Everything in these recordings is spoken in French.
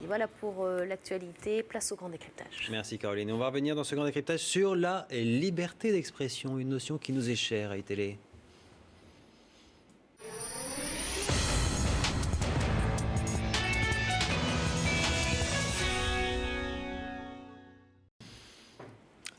Voilà pour l'actualité. Place au grand décryptage. Merci Caroline. On va revenir dans ce grand décryptage sur la liberté d'expression, une notion qui nous est chère à iTélé.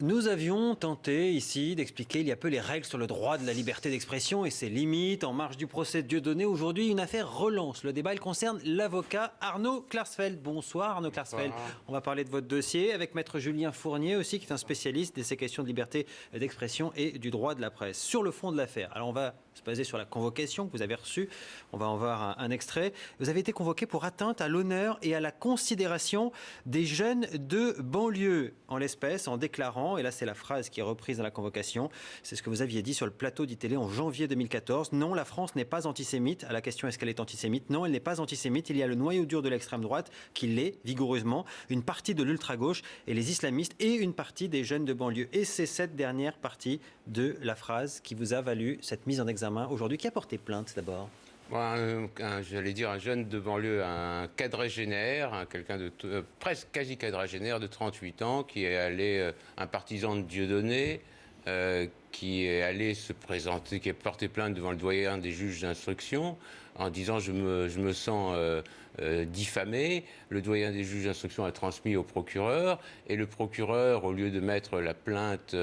Nous avions tenté ici d'expliquer il y a peu les règles sur le droit de la liberté d'expression et ses limites en marge du procès de Dieudonné. Aujourd'hui, une affaire relance le débat. Elle concerne l'avocat Arnaud Klarsfeld. Bonsoir Arnaud Klarsfeld. On va parler de votre dossier avec maître Julien Fournier aussi, qui est un spécialiste de ces questions de liberté d'expression et du droit de la presse. Sur le fond de l'affaire, alors on va se baser sur la convocation que vous avez reçue. On va en voir un extrait. Vous avez été convoqué pour atteinte à l'honneur et à la considération des jeunes de banlieue, en l'espèce, en déclarant, et là c'est la phrase qui est reprise dans la convocation, c'est ce que vous aviez dit sur le plateau d'ITélé en janvier 2014. Non, la France n'est pas antisémite. À la question est-ce qu'elle est antisémite? Non, elle n'est pas antisémite. Il y a le noyau dur de l'extrême droite qui l'est vigoureusement, une partie de l'ultra-gauche et les islamistes et une partie des jeunes de banlieue. Et c'est cette dernière partie de la phrase qui vous a valu cette mise en examen aujourd'hui. Qui a porté plainte d'abord? J'allais dire un jeune de banlieue, un quadragénaire, quelqu'un de presque quasi quadragénaire de 38 ans, qui est allé, un partisan de Dieudonné, qui est allé se présenter, qui a porté plainte devant le doyen des juges d'instruction en disant je me sens diffamé. Le doyen des juges d'instruction a transmis au procureur et le procureur, au lieu de mettre la plainte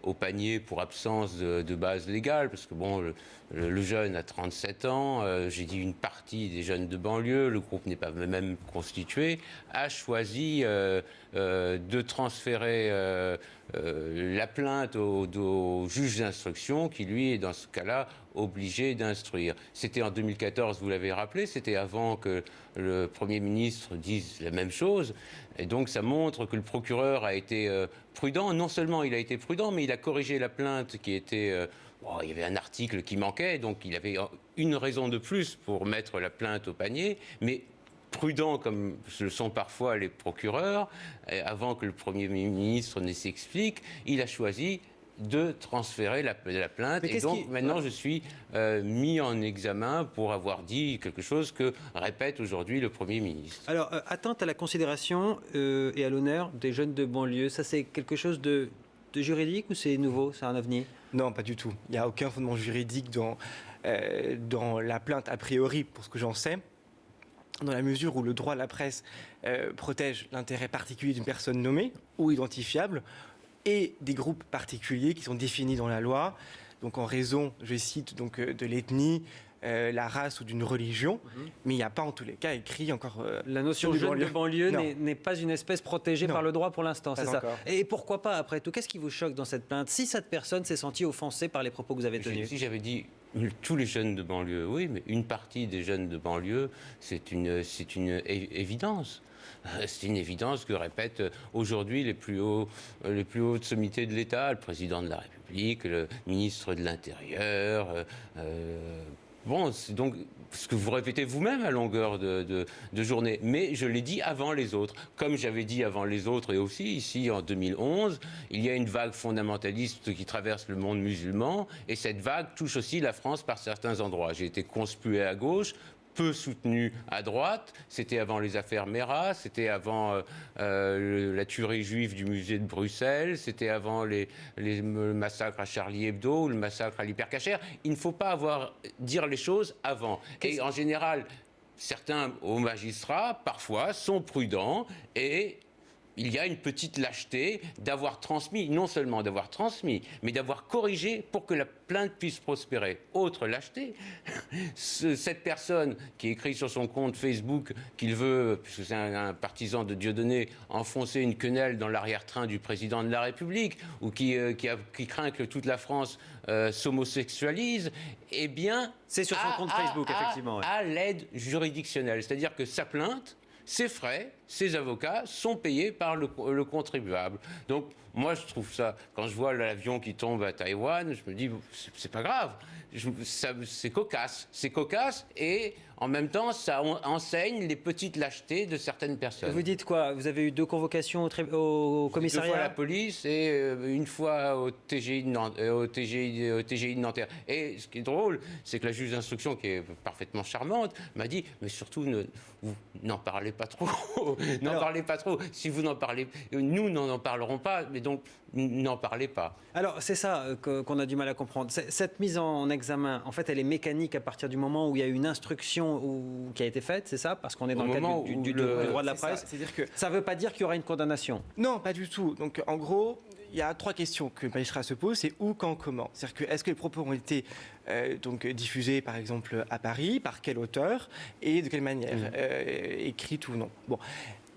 au panier pour absence de base légale, parce que bon, le jeune a 37 ans, j'ai dit une partie des jeunes de banlieue, le groupe n'est pas même constitué, a choisi de transférer la plainte au juge d'instruction qui, lui, est dans ce cas-là obligé d'instruire. C'était en 2014, vous l'avez rappelé, c'était avant que le Premier ministre dise la même chose. Et donc ça montre que le procureur a été prudent. Non seulement il a été prudent, mais il a corrigé la plainte qui était... il y avait un article qui manquait, donc il avait une raison de plus pour mettre la plainte au panier, mais prudent comme le sont parfois les procureurs, avant que le Premier ministre ne s'explique, il a choisi de transférer la plainte. Et donc maintenant je suis mis en examen pour avoir dit quelque chose que répète aujourd'hui le Premier ministre. Alors, atteinte à la considération et à l'honneur des jeunes de banlieue, ça c'est quelque chose de juridique ou c'est nouveau, c'est un ovni? Non, pas du tout. Il n'y a aucun fondement juridique dans la plainte a priori, pour ce que j'en sais, dans la mesure où le droit de la presse protège l'intérêt particulier d'une personne nommée ou identifiable et des groupes particuliers qui sont définis dans la loi, donc en raison, je cite, donc, de l'ethnie, la race ou d'une religion, mais il n'y a pas en tous les cas écrit encore... la notion de jeune de banlieue n'est pas une espèce protégée par le droit pour l'instant, c'est ça? Et pourquoi pas, après tout? Qu'est-ce qui vous choque dans cette plainte si cette personne s'est sentie offensée par les propos que vous avez tenus? Si j'avais dit tous les jeunes de banlieue, oui, mais une partie des jeunes de banlieue, c'est une évidence. C'est une évidence que répètent aujourd'hui les plus hautes sommités de l'État, le président de la République, le ministre de l'Intérieur. Bon, c'est donc ce que vous répétez vous-même à longueur de journée. Mais je l'ai dit avant les autres. Comme j'avais dit avant les autres, et aussi ici en 2011, il y a une vague fondamentaliste qui traverse le monde musulman. Et cette vague touche aussi la France par certains endroits. J'ai été conspué à gauche, peu soutenu à droite. C'était avant les affaires Mera, c'était avant la tuerie juive du musée de Bruxelles, c'était avant le massacre à Charlie Hebdo ou le massacre à l'Hypercacher. Il ne faut pas dire les choses avant. Et en général, certains hauts magistrats, parfois, sont prudents et... il y a une petite lâcheté d'avoir transmis, non seulement d'avoir transmis, mais d'avoir corrigé pour que la plainte puisse prospérer. Autre lâcheté, cette personne qui écrit sur son compte Facebook qu'il veut, puisque c'est un partisan de Dieudonné, enfoncer une quenelle dans l'arrière-train du président de la République, ou qui craint que toute la France s'homosexualise, eh bien... c'est sur son compte Facebook, effectivement. Ouais. À l'aide juridictionnelle. C'est-à-dire que sa plainte, ses frais, ses avocats sont payés par le contribuable. Donc, moi, je trouve ça, quand je vois l'avion qui tombe à Taïwan, je me dis, c'est pas grave. C'est cocasse. C'est cocasse et en même temps, ça enseigne les petites lâchetés de certaines personnes. Vous dites quoi? Vous avez eu 2 convocations au commissariat? 2 fois à la police et une fois au TGI de Nanterre. Et ce qui est drôle, c'est que la juge d'instruction, qui est parfaitement charmante, m'a dit, mais surtout, vous n'en parlez pas trop. N'en parlez pas trop. Si vous n'en parlez, nous n'en parlerons pas, mais donc n'en parlez pas. Alors, c'est ça qu'on a du mal à comprendre. Cette mise en examen, en fait, elle est mécanique à partir du moment où il y a une instruction qui a été faite, c'est ça? Parce qu'on est dans le cadre du droit de la presse. Ça ne veut pas dire qu'il y aura une condamnation. Non, pas du tout. Donc, en gros, il y a 3 questions que le magistrat se pose, c'est où, quand, comment. C'est-à-dire que est-ce que les propos ont été donc diffusés, par exemple, à Paris, par quel auteur et de quelle manière, écrite ou non. Bon.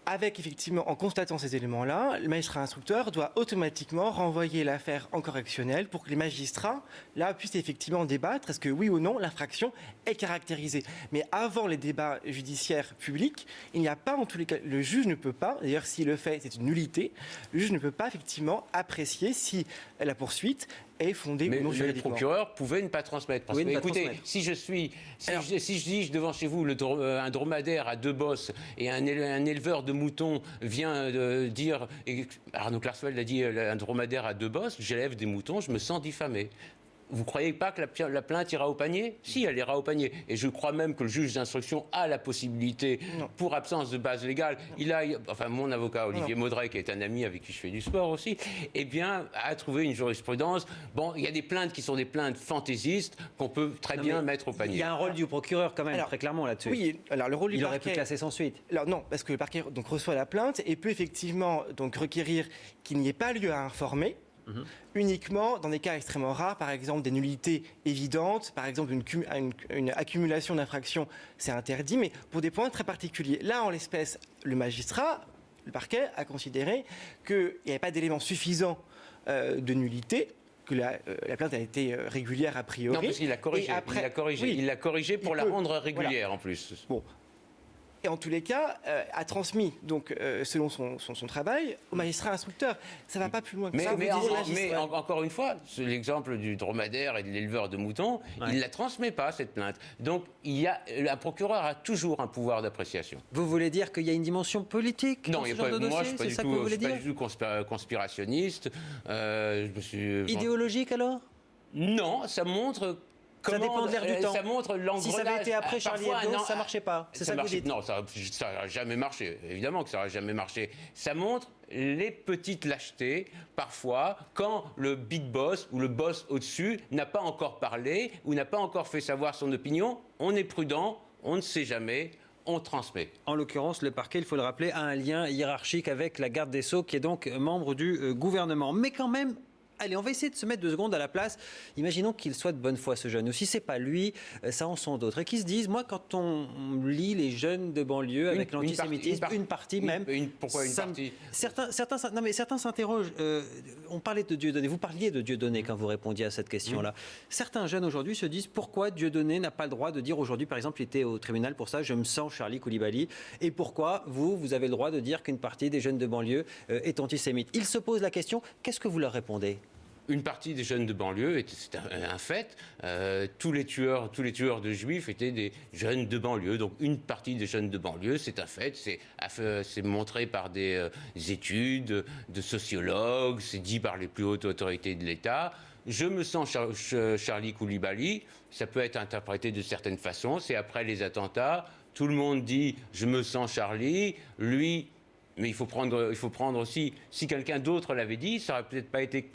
Avec effectivement, en constatant ces éléments-là, le magistrat instructeur doit automatiquement renvoyer l'affaire en correctionnel pour que les magistrats, là, puissent effectivement débattre. Est-ce que oui ou non, l'infraction est caractérisée? Mais avant les débats judiciaires publics, il n'y a pas, en tous les cas, le juge ne peut pas, d'ailleurs s'il le fait, c'est une nullité, le juge ne peut pas effectivement apprécier si la poursuite est fondée ou non juridiquement. Mais le procureur pouvait ne pas transmettre. Parce que, écoutez, si je dis devant chez vous un dromadaire à 2 bosses et un éleveur de moutons vient de dire, Arnaud Klarsfeld a dit un dromadaire à 2 bosses, j'élève des moutons, je me sens diffamé. Vous ne croyez pas que la plainte ira au panier? Si, elle ira au panier. Et je crois même que le juge d'instruction a la possibilité, pour absence de base légale, mon avocat Olivier Maudray, qui est un ami avec qui je fais du sport aussi, eh bien, a trouvé une jurisprudence. Bon, il y a des plaintes qui sont des plaintes fantaisistes qu'on peut très bien mettre au panier. Il y a un rôle du procureur quand même, très clairement là-dessus. Oui, alors le rôle du parquet... aurait pu classer sans suite. Alors non, parce que le parquet donc, reçoit la plainte et peut effectivement donc, requérir qu'il n'y ait pas lieu à informer. Uniquement dans des cas extrêmement rares, par exemple des nullités évidentes, par exemple une accumulation d'infractions, c'est interdit, mais pour des points très particuliers. Là, en l'espèce, le magistrat, le parquet, a considéré qu'il n'y avait pas d'éléments suffisants de nullité, que la plainte a été régulière a priori. Non, parce qu'il l'a corrigé. Il l'a corrigé pour la rendre régulière en plus. Bon. Et en tous les cas, a transmis, donc, selon son travail, au magistrat instructeur. Ça ne va pas plus loin que ça. Mais encore une fois, l'exemple du dromadaire et de l'éleveur de moutons, il ne la transmet pas, cette plainte. Donc, un procureur a toujours un pouvoir d'appréciation. Vous voulez dire qu'il y a une dimension politique dans ce genre de dossier? Moi, je ne suis pas du tout conspirationniste. Idéologique, alors? Non, ça montre... Ça dépend de l'air du temps. Ça montre l'engrenage. Si ça avait été après Charlie Hebdo, ça ne marchait pas. C'est ça que vous dites? Non, ça n'a jamais marché. Évidemment que ça n'aurait jamais marché. Ça montre les petites lâchetés, parfois, quand le big boss ou le boss au-dessus n'a pas encore parlé ou n'a pas encore fait savoir son opinion. On est prudent, on ne sait jamais. On transmet. En l'occurrence, le parquet, il faut le rappeler, a un lien hiérarchique avec la garde des Sceaux, qui est donc membre du gouvernement. Mais quand même, allez, on va essayer de se mettre 2 secondes à la place. Imaginons qu'il soit de bonne foi, ce jeune. Ou si c'est pas lui, ça en sont d'autres. Et qui se disent, moi, quand on lit les jeunes de banlieue avec l'antisémitisme, pourquoi une partie? Certains s'interrogent. On parlait de Dieudonné. Vous parliez de Dieudonné quand vous répondiez à cette question-là. Certains jeunes aujourd'hui se disent, pourquoi Dieudonné n'a pas le droit de dire aujourd'hui, par exemple, il était au tribunal pour ça, je me sens Charlie Coulibaly. Et pourquoi vous avez le droit de dire qu'une partie des jeunes de banlieue est antisémite? Ils se posent la question, qu'est-ce que vous leur répondez? Une partie des jeunes de banlieue, c'est un fait, tous les tueurs de juifs étaient des jeunes de banlieue. Donc une partie des jeunes de banlieue, c'est un fait, c'est montré par des études de sociologues, c'est dit par les plus hautes autorités de l'État. Je me sens Charlie Coulibaly, ça peut être interprété de certaines façons, c'est après les attentats, tout le monde dit « je me sens Charlie », lui... Mais il faut prendre aussi, si quelqu'un d'autre l'avait dit, ça n'aurait peut-être pas été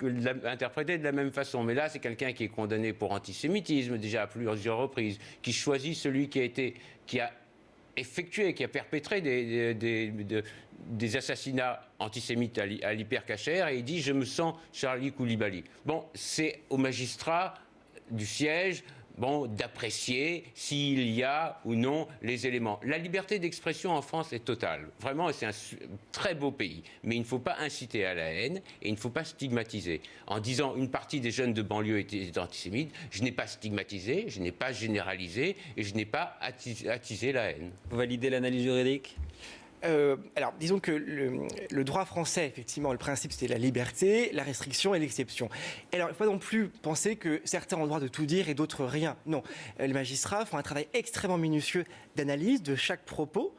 interprété de la même façon. Mais là, c'est quelqu'un qui est condamné pour antisémitisme déjà à plusieurs reprises, qui choisit celui qui a effectué, qui a perpétré des assassinats antisémites à l'hypercachère, et il dit « je me sens Charlie Coulibaly ». Bon, c'est au magistrat du siège d'apprécier s'il y a ou non les éléments. La liberté d'expression en France est totale. Vraiment, c'est un très beau pays. Mais il ne faut pas inciter à la haine et il ne faut pas stigmatiser. En disant une partie des jeunes de banlieue étaient antisémites, je n'ai pas stigmatisé, je n'ai pas généralisé et je n'ai pas attisé la haine. Vous validez l'analyse juridique ? Alors, disons que le droit français, effectivement, le principe, c'était la liberté, la restriction et l'exception. Et alors, il ne faut pas non plus penser que certains ont le droit de tout dire et d'autres rien. Non, les magistrats font un travail extrêmement minutieux d'analyse de chaque propos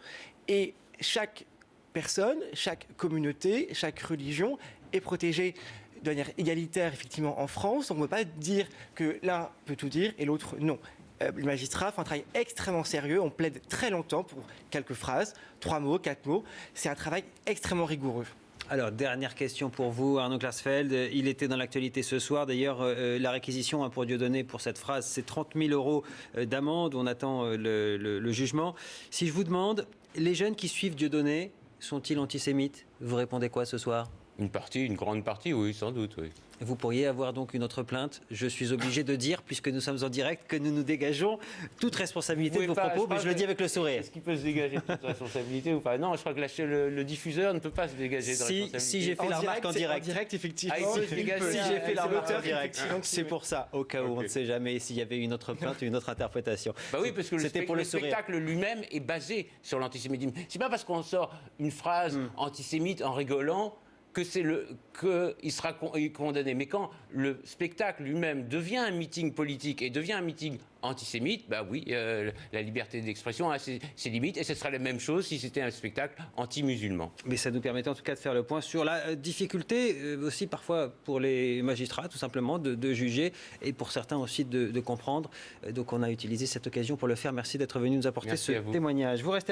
et chaque personne, chaque communauté, chaque religion est protégée de manière égalitaire, effectivement, en France. On ne peut pas dire que l'un peut tout dire et l'autre non. les magistrats font un travail extrêmement sérieux. On plaide très longtemps pour quelques phrases, 3 mots, 4 mots. C'est un travail extrêmement rigoureux. Alors, dernière question pour vous, Arnaud Klarsfeld. Il était dans l'actualité ce soir. D'ailleurs, la réquisition pour Dieudonné pour cette phrase, c'est 30 000 euros d'amende. On attend le jugement. Si je vous demande, les jeunes qui suivent Dieudonné, sont-ils antisémites? Vous répondez quoi ce soir? Une grande partie, oui, sans doute, oui. Vous pourriez avoir donc une autre plainte. Je suis obligé de dire, puisque nous sommes en direct, que nous nous dégageons toute responsabilité de vos propos, mais je le dis avec le sourire. Est-ce qu'il peut se dégager de toute responsabilité ou pas? Non, je crois que le diffuseur ne peut pas se dégager de responsabilité. Si j'ai fait la remarque en direct. En direct, effectivement. Ah, il se dégage. Si j'ai fait la remarque en direct, effectivement, c'est pour ça, au cas où on ne sait jamais s'il y avait une autre plainte ou une autre interprétation. Bah oui, parce que c'était pour le spectacle lui-même est basé sur l'antisémitisme. C'est pas parce qu'on sort une phrase antisémite en rigolant qu'il sera condamné. Mais quand le spectacle lui-même devient un meeting politique et devient un meeting antisémite, bah oui, la liberté d'expression a ses limites, et ce serait la même chose si c'était un spectacle anti-musulman. Mais ça nous permettait en tout cas de faire le point sur la difficulté aussi parfois pour les magistrats tout simplement de juger, et pour certains aussi de comprendre. Donc on a utilisé cette occasion pour le faire. Merci d'être venu nous apporter ce témoignage. Vous restez